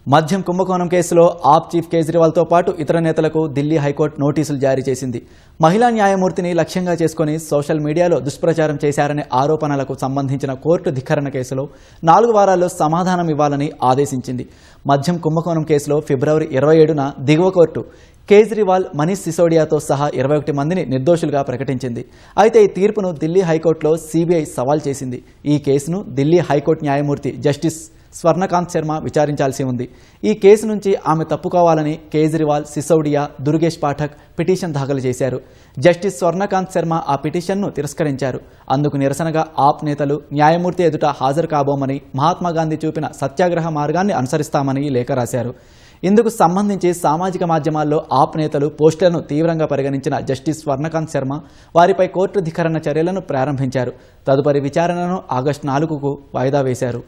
మద్యం కుంభకోణం కేసులో ఆప్ చీఫ్ కేజ్రీవాల్తో పాటు ఇతర నేతలకు ఢిల్లీ హైకోర్టు నోటీసులు జారీ చేసింది. మహిళా న్యాయమూర్తిని లక్ష్యంగా చేసుకుని సోషల్ మీడియాలో దుష్ప్రచారం చేశారనే ఆరోపణలకు సంబంధించిన కోర్టు ధిక్కరణ కేసులో 4 వారాల్లో సమాధానం ఇవ్వాలని ఆదేశించింది. మద్యం కుంభకోణం కేసులో ఫిబ్రవరి 27న దిగువ కోర్టు కేజ్రీవాల్, మనీష్ సిసోడియాతో సహా 21 మందిని నిర్దోషులుగా ప్రకటించింది. అయితే ఈ తీర్పును ఢిల్లీ హైకోర్టులో సిబిఐ సవాల్ చేసింది. ఈ కేసును ఢిల్లీ హైకోర్టు న్యాయమూర్తి జస్టిస్ స్వర్ణకాంత్ శర్మ విచారించాల్సి ఉంది. ఈ కేసు నుంచి ఆమె తప్పుకోవాలని కేజ్రీవాల్, సిసోడియా, దుర్గేష్ పాఠక్ పిటిషన్ దాఖలు చేశారు. జస్టిస్ స్వర్ణకాంత్ శర్మ ఆ పిటిషన్ను తిరస్కరించారు. అందుకు నిరసనగా ఆప్ నేతలు న్యాయమూర్తి ఎదుట హాజరు కాబోమని, మహాత్మాగాంధీ చూపిన సత్యాగ్రహ మార్గాన్ని అనుసరిస్తామని లేఖ రాశారు. ఇందుకు సంబంధించి సామాజిక మాధ్యమాల్లో ఆప్ నేతలు పోస్టులను తీవ్రంగా పరిగణించిన జస్టిస్ స్వర్ణకాంత్ శర్మ వారిపై కోర్టు ధిక్కరణ చర్యలను ప్రారంభించారు. తదుపరి విచారణను ఆగస్టు 4కు వాయిదా వేశారు.